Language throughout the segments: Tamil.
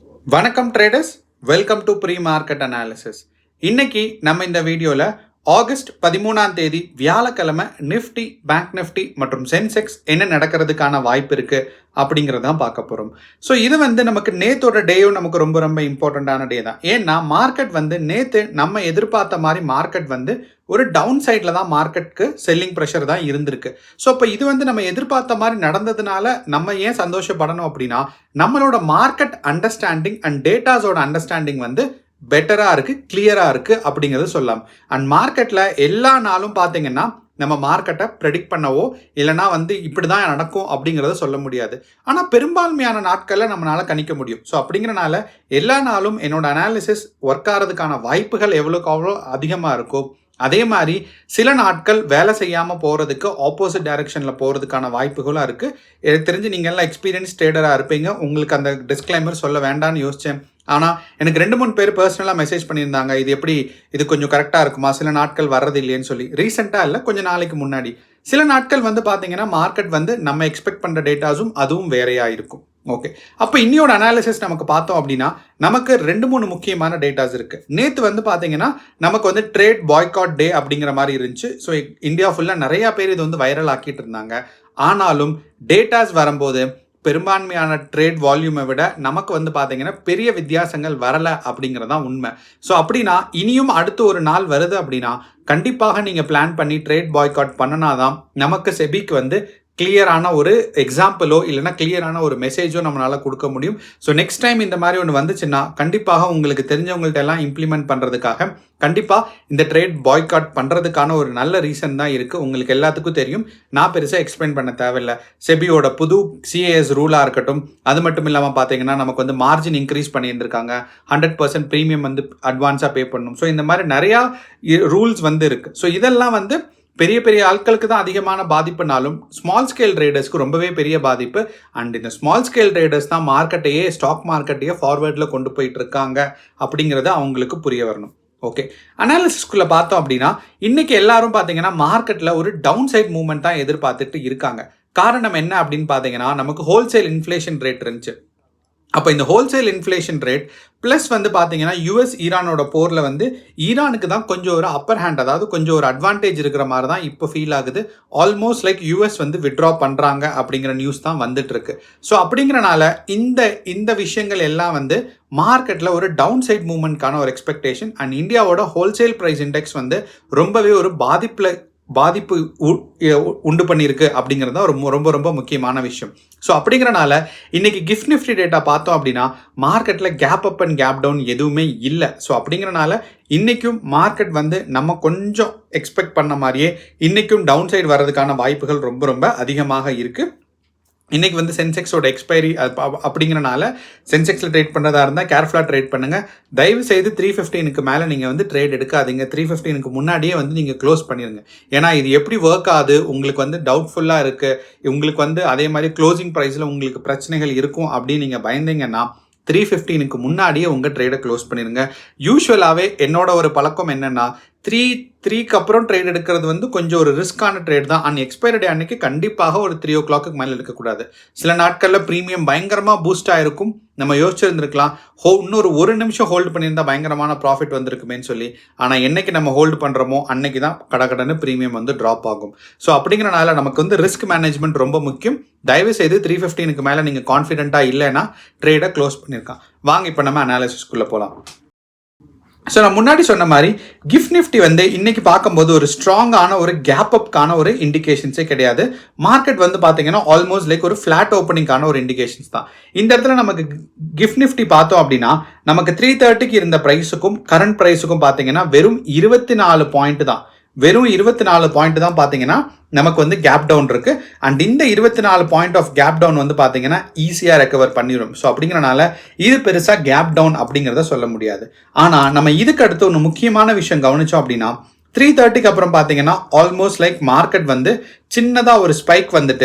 வணக்கம் traders, welcome to pre market analysis. இன்னைக்கு நம்ம இந்த வீடியோவில் ஆகஸ்ட் 13ஆம் தேதி வியாழக்கிழமை நிஃப்டி, பேங்க் நிஃப்டி மற்றும் சென்செக்ஸ் என்ன நடக்கிறதுக்கான வாய்ப்பு இருக்குது அப்படிங்கிறதான் பார்க்க போகிறோம். ஸோ இது நமக்கு நேத்தோட டேயும் நமக்கு ரொம்ப ரொம்ப இம்பார்ட்டண்ட்டான டே தான். ஏன்னா மார்க்கெட் நேற்று நம்ம எதிர்பார்த்த மாதிரி மார்க்கெட் ஒரு டவுன் சைடில் தான் மார்க்கெட்டுக்கு செல்லிங் ப்ரெஷர் தான் இருந்திருக்கு. ஸோ இப்போ இது நம்ம எதிர்பார்த்த மாதிரி நடந்ததுனால நம்ம ஏன் சந்தோஷப்படணும் அப்படின்னா, நம்மளோட மார்க்கெட் அண்டர்ஸ்டாண்டிங் அண்ட் டேட்டாஸோட அண்டர்ஸ்டாண்டிங் பெட்டராக இருக்குது, கிளியராக இருக்குது அப்படிங்கிறது சொல்லலாம். அண்ட் மார்க்கெட்டில் எல்லா நாளும் பார்த்தீங்கன்னா நம்ம மார்க்கெட்டை ப்ரெடிக்ட் பண்ணவோ இல்லைனா இப்படி தான் நடக்கும் அப்படிங்கிறத சொல்ல முடியாது. ஆனால் பெரும்பான்மையான நாட்களில் நம்மளால் கணிக்க முடியும். ஸோ அப்படிங்கிறனால எல்லா நாளும் என்னோட அனாலிசிஸ் ஒர்க் ஆகிறதுக்கான வாய்ப்புகள் எவ்வளோக்கு அவ்வளோ அதிகமாக இருக்கும். அதே மாதிரி சில நாட்கள் வேலை செய்யாமல் போகிறதுக்கு ஆப்போசிட் டைரக்ஷனில் போகிறதுக்கான வாய்ப்புகளும் இருக்குது. எனக்கு தெரிஞ்சு நீங்கள் எல்லாம் எக்ஸ்பீரியன்ஸ் ட்ரேடராக இருப்பீங்க, உங்களுக்கு அந்த டிஸ்க்ளைமர் சொல்ல வேண்டாம்னு யோசித்தேன். ஆனால் எனக்கு 2-3 பேர் பர்சனலாக மெசேஜ் பண்ணியிருந்தாங்க, இது கொஞ்சம் கரெக்டாக இருக்குமா, சில நாட்கள் வர்றது இல்லைன்னு சொல்லி. ரீசெண்டாக இல்லை, கொஞ்சம் நாளைக்கு முன்னாடி சில நாட்கள் பார்த்தீங்கன்னா மார்க்கெட் நம்ம எக்ஸ்பெக்ட் பண்ணுற டேட்டாஸும் அதுவும் வேறையாக இருக்கும். ஓகே, அப்போ இன்னியோட அனாலிசிஸ் நமக்கு பார்த்தோம் அப்படின்னா நமக்கு 2-3 முக்கியமான டேட்டாஸ் இருக்குது. நேற்று பார்த்தீங்கன்னா நமக்கு ட்ரேட் பாய்காட் டே அப்படிங்கிற மாதிரி இருந்துச்சு. ஸோ இந்தியா ஃபுல்லாக நிறையா பேர் இது வைரல் ஆக்கிட்டு இருந்தாங்க. ஆனாலும் டேட்டாஸ் வரும்போது பெரும்பான்மையான ட்ரேட் வால்யூமை விட நமக்கு பார்த்தீங்கன்னா பெரிய வித்தியாசங்கள் வரலை அப்படிங்கிறதான் உண்மை. ஸோ அப்படின்னா இனியும் அடுத்து ஒரு நாள் வருது அப்படின்னா கண்டிப்பாக நீங்கள் பிளான் பண்ணி ட்ரேட் பாய்காட் பண்ணினாதான் நமக்கு செபிக்கு கிளியரான ஒரு எக்ஸாம்பிளோ இல்லைனா கிளியரான ஒரு மெசேஜோ நம்மளால் கொடுக்க முடியும். ஸோ நெக்ஸ்ட் டைம் இந்த மாதிரி ஒன்று வந்துச்சுன்னா கண்டிப்பாக உங்களுக்கு தெரிஞ்சவங்கள்ட்ட எல்லாம் இம்ப்ளிமெண்ட் பண்ணுறதுக்காக கண்டிப்பாக இந்த ட்ரேட் பாய்காட் பண்ணுறதுக்கான ஒரு நல்ல ரீசன் தான் இருக்குது. உங்களுக்கு எல்லாத்துக்கும் தெரியும், நான் பெருசாக எக்ஸ்பிளைன் பண்ண தேவையில்லை. செபியோட புது சிஏஎஸ் ரூலாக இருக்கட்டும், அது மட்டும் இல்லாமல் பார்த்தீங்கன்னா நமக்கு மார்ஜின் இன்க்ரீஸ் பண்ணியிருந்திருக்காங்க. 100% ப்ரீமியம் அட்வான்ஸாக பே பண்ணணும். ஸோ இந்த மாதிரி நிறையா ரூல்ஸ் இருக்குது. ஸோ இதெல்லாம் பெரிய பெரிய ஆட்களுக்கு தான் அதிகமான பாதிப்புனாலும் ஸ்மால் ஸ்கேல் ட்ரேடர்ஸ்க்கு ரொம்பவே பெரிய பாதிப்பு. அண்ட் இந்த ஸ்மால் ஸ்கேல் ட்ரேடர்ஸ் தான் ஸ்டாக் மார்க்கெட்டையே ஃபார்வர்டில் கொண்டு போயிட்டு இருக்காங்க அப்படிங்கிறத அவங்களுக்கு புரிய வரணும். ஓகே, அனாலிசிஸ்குள்ளே பார்த்தோம் அப்படின்னா இன்னைக்கு எல்லாரும் பார்த்தீங்கன்னா மார்க்கெட்டில் ஒரு டவுன் சைட் மூவ்மெண்ட் தான் எதிர்பார்த்துட்டு இருக்காங்க. காரணம் என்ன அப்படின்னு பார்த்தீங்கன்னா நமக்கு ஹோல்சேல் இன்ஃப்ளேஷன் ரேட் இருந்துச்சு. அப்போ இந்த ஹோல்சேல் இன்ஃப்ளேஷன் ரேட் ப்ளஸ் பார்த்தீங்கன்னா யூஎஸ் ஈரானோட போரில் ஈரானுக்கு தான் கொஞ்சம் ஒரு அப்பர் ஹேண்ட், அதாவது கொஞ்சம் ஒரு அட்வான்டேஜ் இருக்கிற மாதிரி தான் இப்போ ஃபீல் ஆகுது. ஆல்மோஸ்ட் லைக் யூஎஸ் வித்ட்ரா பண்ணுறாங்க அப்படிங்கிற நியூஸ் தான் வந்துட்டு இருக்கு. ஸோ அப்படிங்கிறனால இந்த விஷயங்கள் எல்லாம் மார்க்கெட்டில் ஒரு டவுன் சைட் மூவ்மெண்ட்கான ஒரு எக்ஸ்பெக்டேஷன். அண்ட் இந்தியாவோட ஹோல்சேல் ப்ரைஸ் இண்டெக்ஸ் ரொம்பவே ஒரு பாதிப்பு உண்டு பண்ணியிருக்கு அப்படிங்கிறது தான் ரொம்ப ரொம்ப முக்கியமான விஷயம். ஸோ அப்படிங்கிறனால இன்னைக்கு கிஃப்ட் நிஃப்டி டேட்டா பார்த்தோம் அப்படின்னா மார்க்கெட்டில் gap up and gap down எதுவுமே இல்லை. ஸோ அப்படிங்கிறனால இன்றைக்கும் மார்க்கெட் நம்ம கொஞ்சம் எக்ஸ்பெக்ட் பண்ண மாதிரியே இன்றைக்கும் டவுன் சைடு வர்றதுக்கான வாய்ப்புகள் ரொம்ப ரொம்ப அதிகமாக இருக்குது. இன்றைக்கி சென்செக்ஸோட எக்ஸ்பைரி அப்படிங்கிறனால சென்செக்ஸில் ட்ரேட் பண்ணுறதா இருந்தால் கேர்ஃபுல்லாக ட்ரேட் பண்ணுங்கள். தயவு செய்து 315க்கு மேலே நீங்கள் ட்ரேட் எடுக்காதீங்க. 315க்கு முன்னாடியே நீங்கள் க்ளோஸ் பண்ணிடுங்க. ஏன்னா இது எப்படி ஒர்க் ஆகுது உங்களுக்கு டவுட்ஃபுல்லாக இருக்குது, உங்களுக்கு அதே மாதிரி க்ளோசிங் ப்ரைஸில் உங்களுக்கு பிரச்சனைகள் இருக்கும் அப்படின்னு நீங்கள் பயந்தீங்கன்னா 315க்கு முன்னாடியே உங்கள் ட்ரேடை க்ளோஸ் பண்ணிடுங்க. யூஸ்வலாகவே என்னோட ஒரு பழக்கம் என்னென்னா 3க்கு அப்புறம் ட்ரேட் எடுக்கிறது கொஞ்சம் ஒரு ரிஸ்க்கான ட்ரேட் தான். அண்ட் எக்ஸ்பைரி டே அன்னைக்கு கண்டிப்பாக ஒரு 3 o'clock மேலே எடுக்கக்கூடாது. சில நாட்களில் ப்ரீமியம் பயங்கரமாக பூஸ்ட் ஆகிருக்கும். நம்ம யோசிச்சிருந்துருக்கலாம், இன்னொரு 1 நிமிஷம் ஹோல்டு பண்ணியிருந்தால் பயங்கரமான ப்ராஃபிட் வந்திருக்குமேன்னு சொல்லி. ஆனால் என்னைக்கு நம்ம ஹோல்டு பண்ணுறோமோ அன்னைக்கு தான் கடகடன்னு ப்ரீமியம் ட்ராப் ஆகும். ஸோ அப்படிங்கிறனால நமக்கு ரிஸ்க் மேனேஜ்மெண்ட் ரொம்ப முக்கியம். தயவு செய்து 315க்கு மேலே நீங்கள் கான்ஃபிடென்ட்டாக இல்லைன்னா ட்ரேடை க்ளோஸ் பண்ணியிருக்கான். வாங்க இப்போ நம்ம அனாலிசிஸ்குள்ளே போகலாம். ஸோ நான் முன்னாடி சொன்ன மாதிரி கிஃப்ட் நிஃப்டி இன்னைக்கு பார்க்கும்போது ஒரு ஸ்ட்ராங்கான ஒரு கேப் அப்கான ஒரு இண்டிகேஷன்ஸே கிடையாது. மார்க்கெட் பார்த்தீங்கன்னா ஆல்மோஸ்ட் லைக் ஒரு ஃப்ளாட் ஓப்பனிங்கான ஒரு இண்டிகேஷன்ஸ் தான். இந்த இடத்துல நமக்கு கிஃப்ட் நிஃப்டி பார்த்தோம் அப்படின்னா நமக்கு 330க்கு இருந்த ப்ரைஸுக்கும் கரண்ட் ப்ரைஸுக்கும் பார்த்தீங்கன்னா வெறும் 24 பாயிண்ட் தான். வெறும் 24 பாயிண்ட் தான் பார்த்தீங்கன்னா நமக்கு கேப் டவுன் இருக்கு. அண்ட் இந்த 24 பாயிண்ட் ஆஃப் கேப் டவுன் பார்த்தீங்கன்னா ஈஸியாக ரெக்கவர் பண்ணிடும். ஸோ அப்படிங்கிறனால இது பெருசாக கேப் டவுன் அப்படிங்கிறத சொல்ல முடியாது. ஆனால் நம்ம இதுக்கு அடுத்து ஒன்று முக்கியமான விஷயம் கவனிச்சோம் அப்படின்னா 330க்கு அப்புறம் பார்த்தீங்கன்னா ஆல்மோஸ்ட் லைக் மார்க்கெட் சின்னதாக ஒரு ஸ்பைக்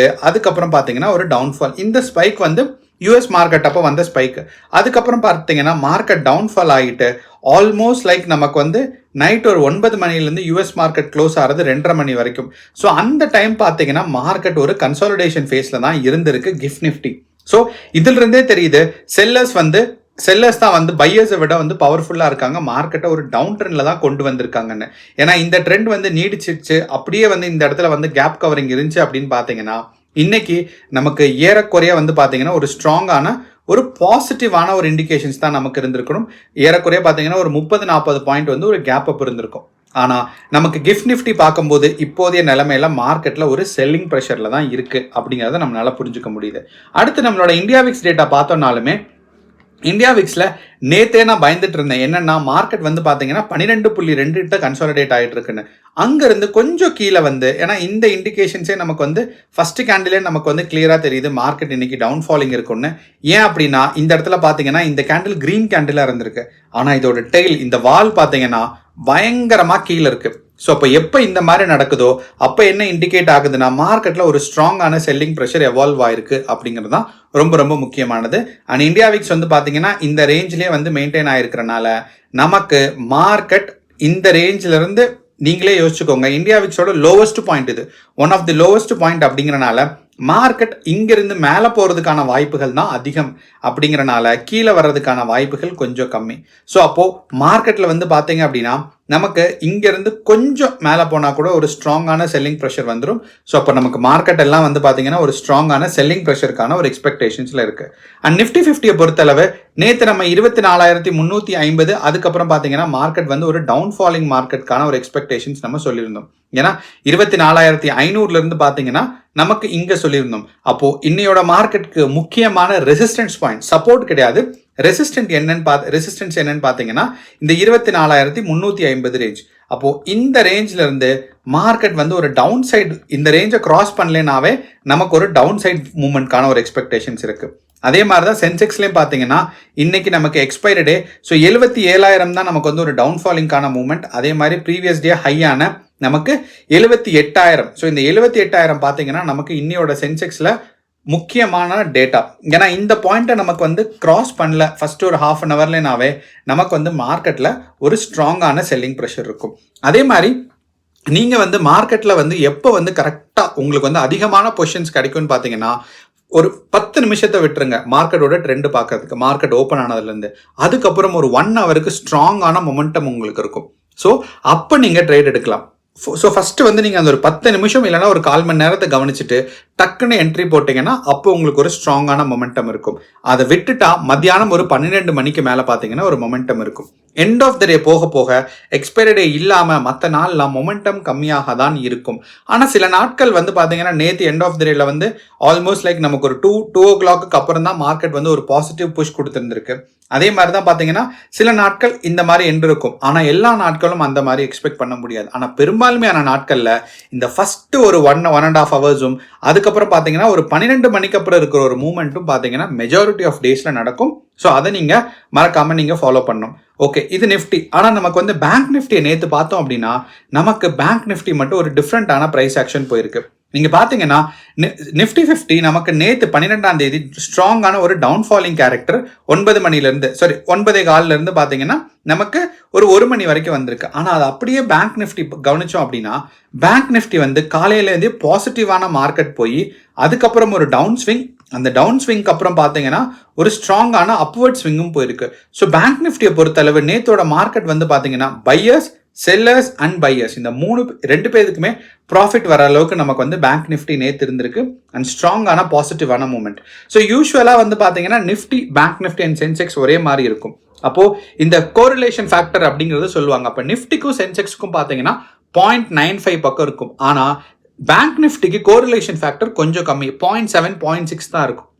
அதுக்கப்புறம் பார்த்தீங்கன்னா ஒரு டவுன்ஃபால். இந்த ஸ்பைக் யூஎஸ் மார்க்கெட் அப்போ வந்த ஸ்பைக்கு. அதுக்கப்புறம் பார்த்தீங்கன்னா மார்க்கெட் டவுன்ஃபால் ஆகிட்டு ஆல்மோஸ்ட் லைக் நமக்கு நைட் ஒரு 9 மணிலேருந்து யூஎஸ் மார்க்கெட் க்ளோஸ் ஆகிறது 2:30 மணி வரைக்கும். ஸோ அந்த டைம் பார்த்தீங்கன்னா மார்க்கெட் ஒரு கன்சாலிடேஷன் ஃபேஸில் தான் இருந்திருக்கு கிஃப்ட் நிஃப்டி. ஸோ இதிலிருந்தே தெரியுது செல்லர்ஸ் செல்லர்ஸ் தான் வந்து பையர்ஸை விட வந்து பவர்ஃபுல்லாக இருக்காங்க, மார்க்கெட்டை ஒரு டவுன் ட்ரெண்டில் தான் கொண்டு வந்திருக்காங்கன்னு. ஏன்னா இந்த ட்ரெண்ட் வந்து நீடிச்சிருச்சு, அப்படியே வந்து இந்த இடத்துல வந்து கேப் கவரிங் இருந்துச்சு அப்படின்னு பார்த்தீங்கன்னா இன்னைக்கு நமக்கு ஏறக்குறைய வந்து பார்த்தீங்கன்னா ஒரு ஸ்ட்ராங்கான ஒரு பாசிட்டிவான ஒரு இண்டிகேஷன்ஸ் தான் நமக்கு இருந்திருக்கணும். ஏறக்குறைய பார்த்தீங்கன்னா ஒரு 30-40 பாயிண்ட் வந்து ஒரு கேப் அப் இருந்திருக்கும். ஆனால் நமக்கு கிஃப்ட் நிஃப்டி பார்க்கும்போது இப்போதைய நிலைமையில மார்க்கெட்டில் ஒரு செல்லிங் ப்ரெஷரில் தான் இருக்குது அப்படிங்கிறத நம்மளால புரிஞ்சுக்க முடியுது. அடுத்து நம்மளோட இந்தியா விக்ஸ் டேட்டா பார்த்தோம்னாலுமே இந்தியா விக்ஸில் நேத்தே நான் பயந்துட்டு இருந்தேன். என்னன்னா மார்க்கெட் வந்து பார்த்தீங்கன்னா 12.2 கன்சாலிடேட் ஆகிட்டு இருக்குன்னு. அங்கேருந்து கொஞ்சம் கீழே வந்து, ஏன்னா இந்த இண்டிகேஷன்ஸே நமக்கு வந்து ஃபர்ஸ்ட் கேண்டிலே நமக்கு வந்து கிளியராக தெரியுது மார்க்கெட் இன்னைக்கு டவுன் ஃபாலிங் இருக்குன்னு. ஏன் அப்படின்னா இந்த இடத்துல பார்த்தீங்கன்னா இந்த கேண்டில் கிரீன் கேண்டிலாக இருந்திருக்கு, ஆனால் இதோட டெய்ல் இந்த வால் பார்த்தீங்கன்னா பயங்கரமாக கீழே இருக்கு. ஸோ அப்போ எப்போ இந்த மாதிரி நடக்குதோ அப்போ என்ன இண்டிகேட் ஆகுதுன்னா மார்க்கெட்டில் ஒரு ஸ்ட்ராங்கான செல்லிங் ப்ரெஷர் எவால்வ் ஆயிருக்கு அப்படிங்கிறது தான் ரொம்ப ரொம்ப முக்கியமானது. அண்ட் இந்தியா விக்ஸ் வந்து பார்த்தீங்கன்னா இந்த ரேஞ்சிலே வந்து மெயின்டைன் ஆயிருக்கிறனால நமக்கு மார்க்கெட் இந்த ரேஞ்சில இருந்து நீங்களே யோசிச்சுக்கோங்க, இந்தியா விக்ஸோட லோவஸ்ட் பாயிண்ட் இது, one of the lowest point அப்படிங்கிறனால மார்க்கெட் இங்கிருந்து மேலே போகிறதுக்கான வாய்ப்புகள் தான் அதிகம், அப்படிங்கிறனால கீழே வர்றதுக்கான வாய்ப்புகள் கொஞ்சம் கம்மி. ஸோ அப்போது மார்க்கெட்டில் வந்து பார்த்தீங்க அப்படின்னா நமக்கு இங்கேருந்து கொஞ்சம் மேலே போனால் கூட ஒரு ஸ்ட்ராங்கான செல்லிங் ப்ரெஷர் வந்துடும். ஸோ அப்போ நமக்கு மார்க்கெட் எல்லாம் வந்து பார்த்தீங்கன்னா ஒரு ஸ்ட்ராங்கான செல்லிங் ப்ரெஷருக்கான ஒரு எக்ஸ்பெக்டேஷன்ஸில் இருக்குது. அண்ட் நிஃப்டி 50 பொறுத்தளவு நேற்று நம்ம 24,350, அதுக்கப்புறம் பார்த்தீங்கன்னா மார்க்கெட் வந்து ஒரு டவுன் ஃபாலிங் மார்க்கெட்டுக்கான ஒரு எக்ஸ்பெக்டேஷன்ஸ் நம்ம சொல்லியிருந்தோம். ஏன்னா 24,500 பார்த்தீங்கன்னா நமக்கு இங்கே சொல்லியிருந்தோம். அப்போ இன்னையோட மார்க்கெட்டுக்கு முக்கியமான ரெசிஸ்டன்ஸ் பாயிண்ட், சப்போர்ட் கிடையாது, ரெசிஸ்டன்ஸ் என்னன்னு பார்த்தீங்கன்னா இந்த 24,350 ரேஞ்ச். அப்போ இந்த ரேஞ்சில இருந்து மார்க்கெட் வந்து ஒரு டவுன் சைடு, இந்த ரேஞ்சை கிராஸ் பண்ணலனாவே நமக்கு ஒரு டவுன் சைடு மூவ்மெண்ட்கான ஒரு எக்ஸ்பெக்டேஷன்ஸ் இருக்கு. அதே மாதிரி தான் சென்செக்ஸ்லேயும் பார்த்தீங்கன்னா இன்னைக்கு நமக்கு எக்ஸ்பைரி டே, ஸோ 77,000 தான் நமக்கு வந்து ஒரு டவுன் ஃபாலிங்கான மூவ்மெண்ட். அதே மாதிரி ப்ரீவியஸ் டே ஹையான நமக்கு 78,000. ஸோ இந்த 78,000 பார்த்தீங்கன்னா நமக்கு இன்னையோட சென்செக்ஸில் முக்கியமான டேட்டா. ஏன்னா இந்த பாயிண்ட்டை நமக்கு வந்து கிராஸ் பண்ணல ஃபர்ஸ்ட் ஒரு ஹாஃப் அன் ஹவர்லனாவே நமக்கு வந்து மார்க்கெட்டில் ஒரு ஸ்ட்ராங்கான செல்லிங் ப்ரெஷர் இருக்கும். அதே மாதிரி நீங்கள் வந்து மார்க்கெட்டில் வந்து எப்போ வந்து கரெக்டாக உங்களுக்கு வந்து அதிகமான பொசிஷன்ஸ் கிடைக்கும்னு பார்த்தீங்கன்னா ஒரு 10 நிமிஷத்தை விட்டுருங்க மார்க்கெட்டோட ட்ரெண்டு பார்க்கறதுக்கு. மார்க்கெட் ஓப்பன் ஆனதுலேருந்து அதுக்கப்புறம் ஒரு 1 ஹவருக்கு ஸ்ட்ராங்கான மொமெண்டம் உங்களுக்கு இருக்கும். ஸோ அப்போ நீங்கள் ட்ரேட் எடுக்கலாம். ஸோ ஃபஸ்ட்டு வந்து நீங்கள் அந்த ஒரு 10 நிமிஷம் இல்லைனா ஒரு 1/4 மணி நேரத்தை கவனிச்சுட்டு டக்குன்னு என்ட்ரி போட்டிங்கன்னா அப்போ உங்களுக்கு ஒரு ஸ்ட்ராங்கான மொமெண்டம் இருக்கும். அதை விட்டுட்டா மத்தியானம் ஒரு 12 மணிக்கு மேலே பார்த்தீங்கன்னா ஒரு மொமெண்டம் இருக்கும். எண்ட் ஆஃப் த டே போக போக எக்ஸ்பைரி டே இல்லாமல் மற்ற நாள்லாம் மொமெண்டம் கம்மியாக தான் இருக்கும். ஆனால் சில நாட்கள் வந்து பார்த்தீங்கன்னா நேற்று எண்ட் ஆஃப் த டேல வந்து ஆல்மோஸ்ட் லைக் நமக்கு ஒரு 2 o'clock அப்புறம் தான் மார்க்கெட் வந்து ஒரு பாசிட்டிவ் புஷ் கொடுத்துருந்துருக்கு. அதே மாதிரி தான் பார்த்தீங்கன்னா சில நாட்கள் இந்த மாதிரி எண்ட் இருக்கும், ஆனால் எல்லா நாட்களும் அந்த மாதிரி எக்ஸ்பெக்ட் பண்ண முடியாது. ஆனால் பெரும்பான்மையான நாட்களில் இந்த ஃபஸ்ட்டு ஒரு 1.5 ஹவர்ஸும் அதுக்கப்புறம் பார்த்தீங்கன்னா ஒரு 12 மணிக்கு அப்புறம் இருக்கிற ஒரு மூவ்மெண்ட்டும் பார்த்தீங்கன்னா மெஜாரிட்டி ஆஃப் டேஸில் நடக்கும். ஸோ அதை நீங்கள் மறக்காமல் நீங்கள் ஃபாலோ பண்ணணும். ஓகே, இது நிஃப்டி. ஆனால் நமக்கு வந்து பேங்க் நிஃப்டியை நேற்று பார்த்தோம் அப்படின்னா நமக்கு பேங்க் நிஃப்டி மட்டும் ஒரு டிஃப்ரெண்ட்டான ப்ரைஸ் ஆக்ஷன் போயிருக்கு. நீங்கள் பார்த்தீங்கன்னா நிஃப்டி 50 நமக்கு நேற்று 12ஆம் தேதி ஸ்ட்ராங்கான ஒரு டவுன் ஃபாலிங் கேரக்டர் 9 மணிலேருந்து 9:15 பார்த்தீங்கன்னா நமக்கு ஒரு 1 மணி வரைக்கும் வந்திருக்கு. ஆனால் அது அப்படியே பேங்க் நிஃப்டி கவனிச்சோம் அப்படின்னா பேங்க் நிஃப்டி வந்து காலையிலேருந்தே பாசிட்டிவான மார்க்கெட் போய் அதுக்கப்புறம் ஒரு டவுன் ஸ்விங், அந்த டவுன் ஸ்விங்க்கு அப்புறம் பார்த்தீங்கன்னா ஒரு ஸ்ட்ராங்கான அப்வர்ட் ஸ்விங்கும் போயிருக்கு. ஸோ பேங்க் நிஃப்டியை பொறுத்தளவு நேத்தோட மார்க்கெட் வந்து பார்த்தீங்கன்னா பையர்ஸ், செல்லர்ஸ் அண்ட் பையர்ஸ் இந்த 2 பேருக்குமே ப்ராஃபிட் வர அளவுக்கு நமக்கு வந்து பேங்க் நிஃப்டி நேற்று இருந்திருக்கு அண்ட் ஸ்ட்ராங்கான பாசிட்டிவான மூவ்மெண்ட். ஸோ யூஸ்வலாக வந்து பார்த்தீங்கன்னா Nifty, bank Nifty and Sensex ஒரே மாதிரி இருக்கும். அப்போது இந்த கோரிலேஷன் ஃபேக்டர் அப்படிங்கிறது சொல்லுவாங்க. அப்போ நிஃப்டிக்கும் சென்செக்ஸ்க்கும் பார்த்தீங்கன்னா 0.95 பக்கம் இருக்கும். ஆனால் பேங்க் நிஃப்டிக்கு கோரிலேஷன் ஃபேக்டர் கொஞ்சம் கம்மி, 0.7, 0.6 தான் இருக்கும்.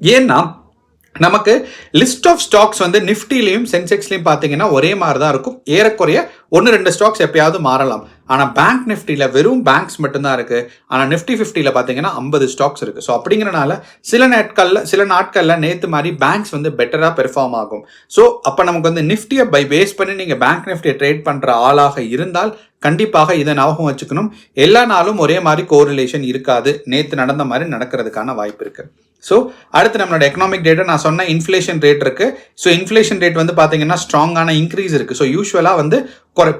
ஏன்னா நமக்கு லிஸ்ட் ஆஃப் ஸ்டாக்ஸ் வந்து நிஃப்டிலையும் சென்செக்ஸ்லையும் பார்த்தீங்கன்னா ஒரே மாதிரி தான் இருக்கும். ஏறக்குறைய 1-2 ஸ்டாக்ஸ் எப்பயாவது மாறலாம். ஆனால் பேங்க் நிஃப்டியில் வெறும் பேங்க்ஸ் மட்டும்தான் இருக்குது. ஆனால் நிஃப்டி 50ல் பார்த்தீங்கன்னா 50 ஸ்டாக்ஸ் இருக்குது. ஸோ அப்படிங்கிறனால சில நாட்களில் நேற்று மாதிரி பேங்க்ஸ் வந்து பெட்டராக பெர்ஃபார்ம் ஆகும். ஸோ அப்போ நமக்கு வந்து நிஃப்டியை பேஸ் பண்ணி நீங்கள் பேங்க் நிஃப்டியை ட்ரேட் பண்ணுற ஆளாக இருந்தால் கண்டிப்பாக இதை ஞாபகம் வச்சுக்கணும். எல்லா நாளும் ஒரே மாதிரி கோரிலேஷன் இருக்காது. நேற்று நடந்த மாதிரி நடக்கிறதுக்கான வாய்ப்பு இருக்குது. ஸோ அடுத்து நம்மளோட எக்கனாமிக் டேட்டா நான் சொன்ன இன்ஃப்ளேஷன் ரேட் இருக்குது. ஸோ இன்ஃப்ளேஷன் ரேட் வந்து பார்த்தீங்கன்னா ஸ்ட்ராங்கான இன்க்ரீஸ் இருக்குது. ஸோ யூஸ்வலாக வந்து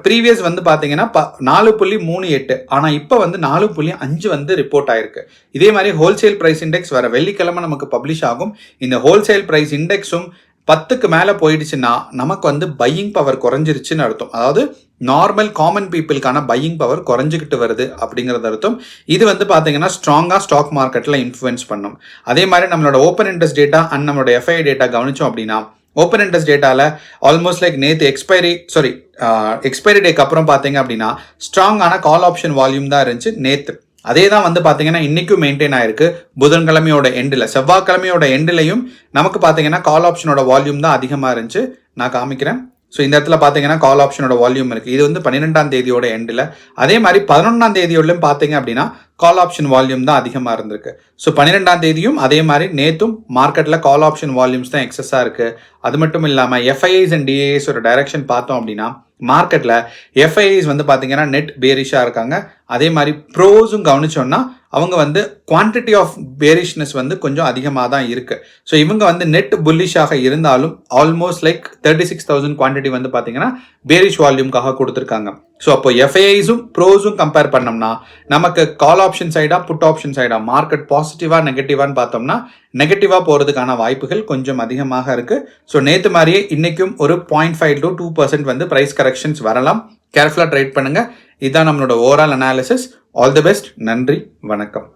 ப்ரீவியஸ் வந்து பார்த்தீங்கன்னா 4.38, ஆனால் இப்போ வந்து 4.5 வந்து ரிப்போர்ட் ஆயிருக்கு. இதே மாதிரி ஹோல்சேல் ப்ரைஸ் இண்டெக்ஸ் வர வெள்ளிக்கிழமை நமக்கு பப்ளிஷ் ஆகும். இந்த ஹோல்சேல் ப்ரைஸ் இண்டெக்ஸும் 10க்கு மேலே போயிடுச்சுன்னா நமக்கு வந்து பையிங் பவர் குறைஞ்சிருச்சுன்னு அர்த்தம். அதாவது நார்மல் காமன் பீப்புளுக்கான பையிங் பவர் குறைஞ்சிக்கிட்டு வருது அப்படிங்கிறது அர்த்தம். இது வந்து பார்த்தீங்கன்னா ஸ்ட்ராங்காக ஸ்டாக் மார்க்கெட்டில் இன்ஃப்ளூயன்ஸ் பண்ணும். அதே மாதிரி நம்மளோட ஓப்பன் இன்ட்ரெஸ்ட் டேட்டா அண்ட் நம்மளோட எஃப்ஐ டேட்டா கவனிச்சோம் அப்படின்னா ஓப்பன் இன்ட்ரெஸ்ட் டேட்டாவில் ஆல்மோஸ்ட் லைக் நேற்று எக்ஸ்பைரி டேக்கு அப்புறம் பார்த்தீங்க அப்படின்னா ஸ்ட்ராங்கான கால் ஆப்ஷன் வால்யூம் தான் இருந்துச்சு நேற்று. அதே தான் வந்து பார்த்தீங்கன்னா இன்றைக்கும் மெயின்டைன் ஆயிருக்கு. புதன்கிழமையோட எண்டில், செவ்வாய்க்கிழமையோட எண்டிலையும் நமக்கு பார்த்தீங்கன்னா கால் ஆப்ஷனோட வால்யூம் தான் அதிகமாக இருந்துச்சு. நான் காமிக்கிறேன். ஸோ இந்த இடத்துல பார்த்தீங்கன்னா கால் ஆப்ஷனோட வால்யூம் இருக்குது. இது வந்து 12ஆம் தேதியோட எண்டில். அதே மாதிரி 11ஆம் தேதியோடலும் பார்த்தீங்க அப்படின்னா கால் ஆப்ஷன் வால்யூம் தான் அதிகமாக இருந்திருக்கு. ஸோ 12ஆம் தேதியும் அதே மாதிரி நேற்றும் மார்க்கெட்டில் கால் ஆப்ஷன் வால்யூம்ஸ் தான் எக்ஸஸாக இருக்குது. அது மட்டும் இல்லாமல் எஃப்ஐஐஸ் அண்ட் டிஏஎஸோட டைரக்ஷன் பார்த்தோம் அப்படின்னா மார்க்கெட்டில் எஃப்ஐஐஸ் வந்து பார்த்தீங்கன்னா நெட் பேரிஷாக இருக்காங்க. அதே மாதிரி ப்ரோஸும் கவனிச்சோன்னா அவங்க வந்து குவான்டிட்டி ஆஃப் பேரிஷ்னஸ் வந்து கொஞ்சம் அதிகமாக தான் இருக்குது. ஸோ இவங்க வந்து நெட் புல்லிஷாக இருந்தாலும் ஆல்மோஸ்ட் லைக் 36,000 குவான்டிட்டி வந்து பார்த்தீங்கன்னா பேரிஷ் வால்யூம்காக கொடுத்துருக்காங்க. ஸோ அப்போ எஃப்ஐஐஸும் ப்ரோஸும் கம்பேர் பண்ணோம்னா நமக்கு கால் ஆப்ஷன் சைடா புட் ஆப்ஷன் சைடா மார்க்கெட் பாசிட்டிவா நெகட்டிவான்னு பார்த்தோம்னா நெகட்டிவா போகிறதுக்கான வாய்ப்புகள் கொஞ்சம் அதிகமாக இருக்கு. ஸோ நேற்று மாதிரியே இன்னைக்கும் ஒரு 0.5 to 2% வந்து ப்ரைஸ் கரெக்ஷன்ஸ் வரலாம். கேர்ஃபுல்லாக ட்ரேட் பண்ணுங்க. இதுதான் நம்மளோட overall analysis. All the best. நன்றி, வணக்கம்.